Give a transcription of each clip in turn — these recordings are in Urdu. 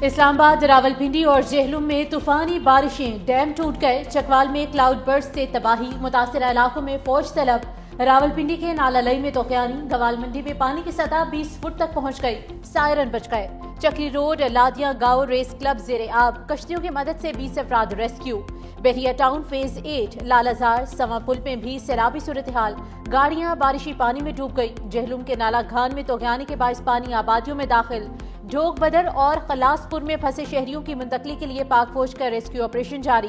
اسلام آباد، راولپنڈی اور جہلم میں طوفانی بارشیں، ڈیم ٹوٹ گئے، چکوال میں کلاؤڈ برسٹ سے تباہی، متاثرہ علاقوں میں فوج طلب، راولپنڈی کے نالا لئی میں طوفانی، گوال منڈی میں پانی کی سطح 20 فٹ تک پہنچ گئی، سائرن بچ گئے، چکری روڈ، لادیاں گاؤں ریس کلب زیر آب، کشتیوں کی مدد سے 20 افراد ریسکیو، بحریہ ٹاؤن فیز 8، لالازار، سما پل میں بھی سیلابی صورتحال، گاڑیاں بارشی پانی میں ڈوب گئی، جہلم کے نالا گھان میں طغیانی کے باعث پانی آبادیوں میں داخل، ڈھوک بدر اور خلاص پور میں پھنسے شہریوں کی منتقلی کے لیے پاک فوج کا ریسکیو آپریشن جاری۔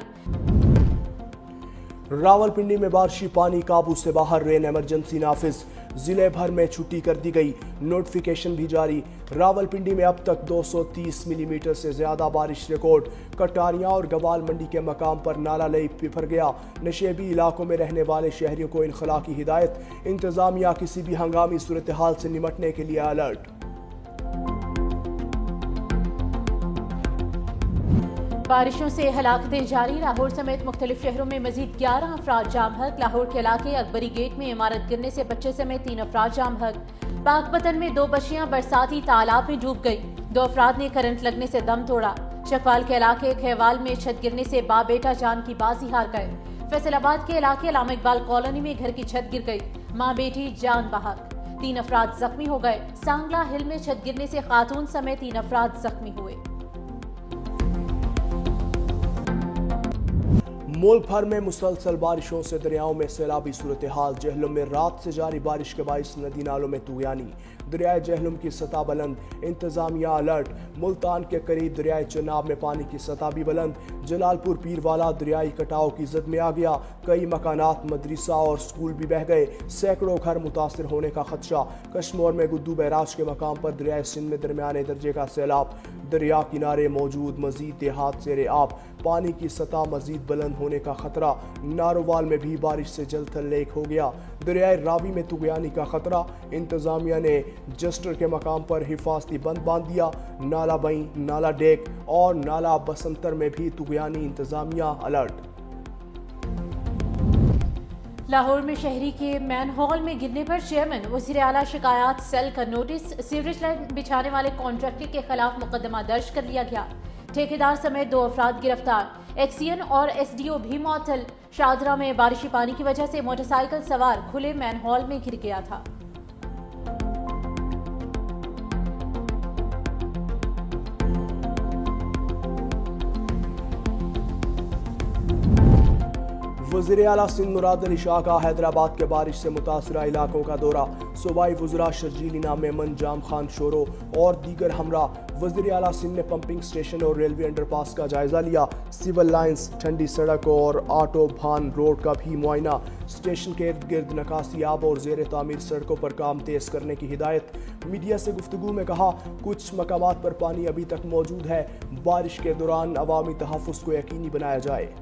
راولپنڈی میں بارشی پانی قابو سے باہر، رین ایمرجنسی نافذ، ضلع بھر میں چھٹی کر دی گئی، نوٹیفیکیشن بھی جاری۔ راولپنڈی میں اب تک 230 ملی میٹر سے زیادہ بارش ریکارڈ، کٹاریاں اور گوال منڈی کے مقام پر نالا لئی بھر گیا، نشیبی علاقوں میں رہنے والے شہریوں کو انخلاء کی ہدایت، انتظامیہ کسی بھی ہنگامی صورتحال سے نمٹنے کے لیے الرٹ۔ بارشوں سے ہلاکتیں جاری، لاہور سمیت مختلف شہروں میں مزید 11 افراد جام حق، لاہور کے علاقے اکبری گیٹ میں عمارت گرنے سے بچے سمیت 3 افراد جام حق، پاک پتن میں 2 بچیاں برساتی تالاب میں ڈوب گئی، 2 افراد نے کرنٹ لگنے سے دم توڑا، چکوال کے علاقے کھیوال میں چھت گرنے سے باپ بیٹا جان کی بازی ہار گئے، فیصل آباد کے علاقے علامہ اقبال کالونی میں گھر کی چھت گر گئی، ماں بیٹی جان بحق، 3 افراد زخمی ہو گئے، سانگلہ ہل میں چھت گرنے سے خاتون سمیت 3 افراد زخمی ہوئے۔ ملک بھر میں مسلسل بارشوں سے دریاؤں میں سیلابی صورتحال، جہلم میں رات سے جاری بارش کے باعث ندی نالوں میں طغیانی، دریائے جہلم کی سطح بلند، انتظامیہ الرٹ، ملتان کے قریب دریائے چناب میں پانی کی سطح بھی بلند، جلال پور پیروالا دریائی کٹاؤ کی زد میں آ گیا، کئی مکانات، مدرسہ اور سکول بھی بہہ گئے، سینکڑوں گھر متاثر ہونے کا خدشہ، کشمور میں گدو بیراج کے مقام پر دریائے سندھ میں درمیانے درجے کا سیلاب، دریا کنارے موجود مزید دیہات زیر آب، پانی کی سطح مزید بلند ہونے کا خطرہ، نارووال میں بھی بارش سے جل تھل لیک ہو گیا، دریائے راوی میں طغیانی کا خطرہ، انتظامیہ نے جسٹر کے مقام پر حفاظتی بند باندھ دیا، نالا بئیں، نالا ڈیک اور نالا بسنتر میں بھی طغیانی، انتظامیہ الرٹ۔ لاہور میں شہری کے مین ہال میں گرنے پر چیئرمین وزیر اعلیٰ شکایات سیل کا نوٹس، سیوریج لائن بچھانے والے کانٹریکٹر کے خلاف مقدمہ درج کر لیا گیا، ٹھیکیدار سمیت 2 افراد گرفتار، ایکسین اور ایس ڈی او بھی معطل، شاہدرہ میں بارشی پانی کی وجہ سے موٹر سائیکل سوار کھلے مین ہال میں گر گیا تھا۔ وزیر اعلیٰ سندھ مراد علی شاہ کا حیدرآباد کے بارش سے متاثرہ علاقوں کا دورہ، صوبائی وزراء شرجیلی نامے من جام خان شورو اور دیگر ہمراہ، وزیر اعلیٰ سندھ نے پمپنگ اسٹیشن اور ریلوے انڈر پاس کا جائزہ لیا، سول لائنز، ٹھنڈی سڑک اور آٹو بھان روڈ کا بھی معائنہ، اسٹیشن کے ارد گرد نکاسی آب اور زیر تعمیر سڑکوں پر کام تیز کرنے کی ہدایت، میڈیا سے گفتگو میں کہا کچھ مقامات پر پانی ابھی تک موجود ہے، بارش کے دوران عوامی تحفظ کو یقینی بنایا جائے۔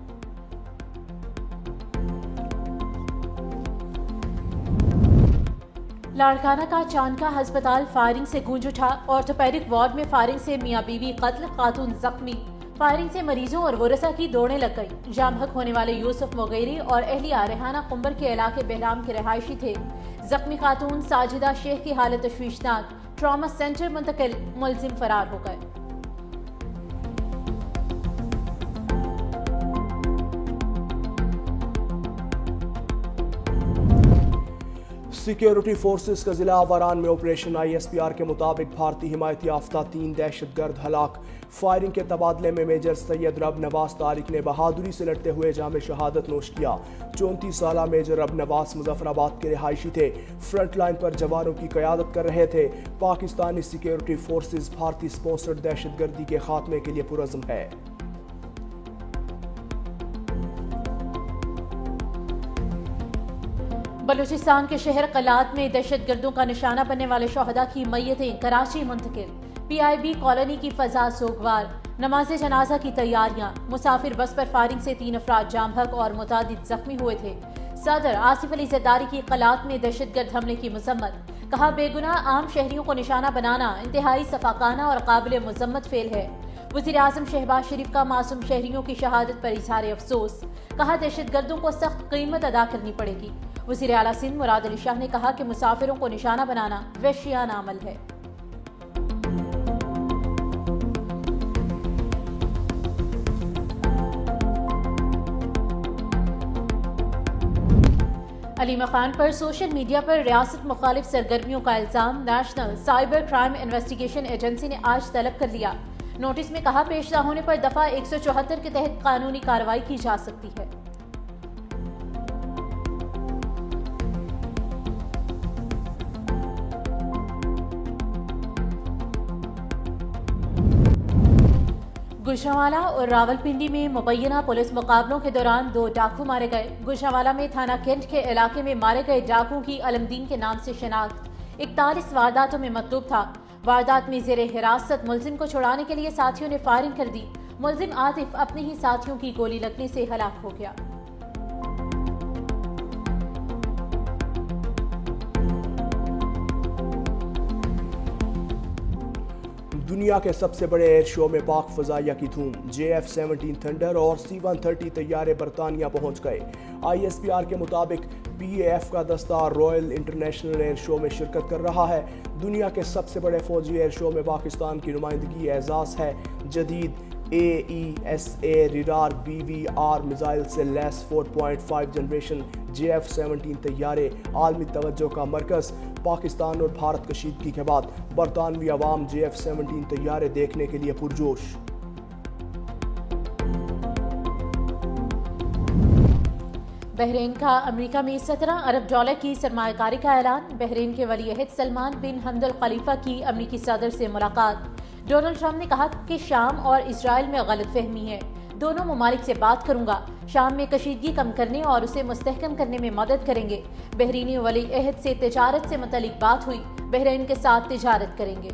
لاڑکانہ کا چانکا ہسپتال فائرنگ سے گونج اٹھا، آرتھوپیڈک وارڈ میں فائرنگ سے میاں بیوی قتل، خاتون زخمی، فائرنگ سے مریضوں اور ورثاء کی دوڑیں لگ گئی، جام حق ہونے والے یوسف مغیری اور اہلیہ ریحانہ قنبر کے علاقے بہرام کے رہائشی تھے، زخمی خاتون ساجدہ شیخ کی حالت تشویشناک، ٹراما سینٹر منتقل، ملزم فرار ہو گئے۔ سیکیورٹی فورسز کا ضلع آوران میں operation, I S P R کے مطابق بھارتی حمایت یافتہ 3 دہشت گرد ہلاک، فائرنگ کے تبادلے میں میجر سید رب نواز طارق نے بہادری سے لڑتے ہوئے جام شہادت نوش کیا، 34 سالہ میجر رب نواز مظفر آباد کے رہائشی تھے، فرنٹ لائن پر جوانوں کی قیادت کر رہے تھے، پاکستانی سیکیورٹی فورسز بھارتی سپانسرڈ دہشت گردی کے خاتمے کے لیے پرعزم ہے۔ بلوچستان کے شہر قلات میں دہشت گردوں کا نشانہ بننے والے شہداء کی میتیں کراچی منتقل، پی آئی بی کالونی کی فضا سوگوار، نماز جنازہ کی تیاریاں، مسافر بس پر فائرنگ سے 3 افراد جام حق اور متعدد زخمی ہوئے تھے، صدر آصف علی زرداری کی قلات میں دہشت گرد حملے کی مذمت، کہا بے گناہ عام شہریوں کو نشانہ بنانا انتہائی سفاکانہ اور قابل مذمت فعل ہے، وزیر اعظم شہباز شریف کا معصوم شہریوں کی شہادت پر اظہار افسوس، کہا دہشت گردوں کو سخت قیمت ادا کرنی پڑے گی، وزیر اعلیٰ سندھ مراد علی شاہ نے کہا کہ مسافروں کو نشانہ بنانا وحشیانہ عمل ہے۔ علیمہ خان پر سوشل میڈیا پر ریاست مخالف سرگرمیوں کا الزام، national cyber crime investigation agency نے آج طلب کر لیا۔ نوٹس میں کہا پیش نہ ہونے پر دفعہ 174 کے تحت قانونی کارروائی کی جا سکتی ہے۔ گوجرانوالہ اور راولپنڈی میں مبینہ پولیس مقابلوں کے دوران 2 ڈاکو مارے گئے۔ گوجرانوالہ میں تھانہ کینٹ کے علاقے میں مارے گئے ڈاکو کی علمدین کے نام سے شناخت 41 وارداتوں میں مطلوب تھا۔ واردات میں زیر حراست ملزم کو چھڑانے کے لیے ساتھیوں نے فائرنگ کر دی۔ ملزم عاطف اپنے ہی ساتھیوں کی گولی لگنے سے ہلاک ہو گیا۔ دنیا کے سب سے بڑے ایئر شو میں پاک فضائیہ کی دھوم، JF-17 تھنڈر اور C-130 طیارے برطانیہ پہنچ گئے۔ ISPR کے مطابق PAF کا دستہ رائل انٹرنیشنل ایئر شو میں شرکت کر رہا ہے۔ دنیا کے سب سے بڑے فوجی ایئر شو میں پاکستان کی نمائندگی اعزاز ہے۔ جدید AESA ریڈار BVR میزائل سے لیس 4.5 جنریشن JF-17 طیارے عالمی توجہ کا مرکز۔ پاکستان اور بھارت کشیدگی کے بعد برطانوی عوام JF-17 طیارے دیکھنے کے لیے پرجوش۔ بحرین کا امریکہ میں 17 ارب ڈالر کی سرمایہ کاری کا اعلان۔ بحرین کے ولی عہد سلمان بن حمد الخلیفہ کی امریکی صدر سے ملاقات۔ ڈونلڈ ٹرمپ نے کہا کہ شام اور اسرائیل میں غلط فہمی ہے، دونوں ممالک سے بات کروں گا، شام میں کشیدگی کم کرنے اور اسے مستحکم کرنے میں مدد کریں گے۔ بحرینی ولی عہد سے تجارت سے متعلق بات ہوئی، بحرین کے ساتھ تجارت کریں گے۔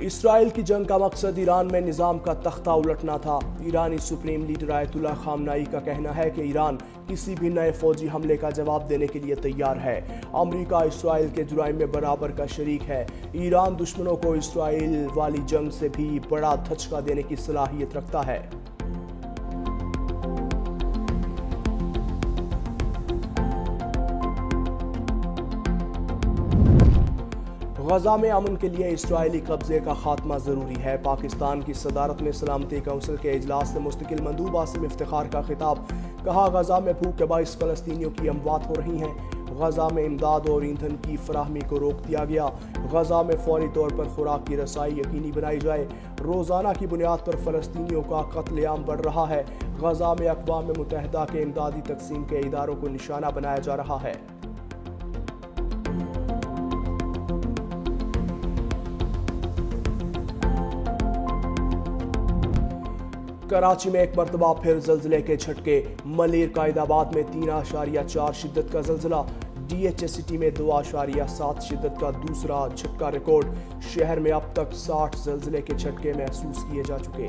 اسرائیل کی جنگ کا مقصد ایران میں نظام کا تختہ الٹنا تھا۔ ایرانی سپریم لیڈر آیت اللہ خامنائی کا کہنا ہے کہ ایران کسی بھی نئے فوجی حملے کا جواب دینے کے لیے تیار ہے۔ امریکہ اسرائیل کے جرائم میں برابر کا شریک ہے۔ ایران دشمنوں کو اسرائیل والی جنگ سے بھی بڑا دھچکا دینے کی صلاحیت رکھتا ہے۔ غزہ میں امن کے لیے اسرائیلی قبضے کا خاتمہ ضروری ہے۔ پاکستان کی صدارت میں سلامتی کونسل کے اجلاس سے مستقل مندوب عاصم افتخار کا خطاب۔ کہا غزہ میں بھوک کے باعث فلسطینیوں کی اموات ہو رہی ہیں۔ غزہ میں امداد اور ایندھن کی فراہمی کو روک دیا گیا۔ غزہ میں فوری طور پر خوراک کی رسائی یقینی بنائی جائے۔ روزانہ کی بنیاد پر فلسطینیوں کا قتل عام بڑھ رہا ہے۔ غزہ میں اقوام متحدہ کے امدادی تقسیم کے اداروں کو نشانہ بنایا جا رہا ہے۔ کراچی میں ایک مرتبہ پھر زلزلے کے جھٹکے۔ ملیر قائد آباد میں 3.4 شدت کا زلزلہ۔ DHA سٹی میں 2.7 شدت کا دوسرا جھٹکا ریکارڈ۔ شہر میں اب تک 60 زلزلے کے جھٹکے محسوس کیے جا چکے۔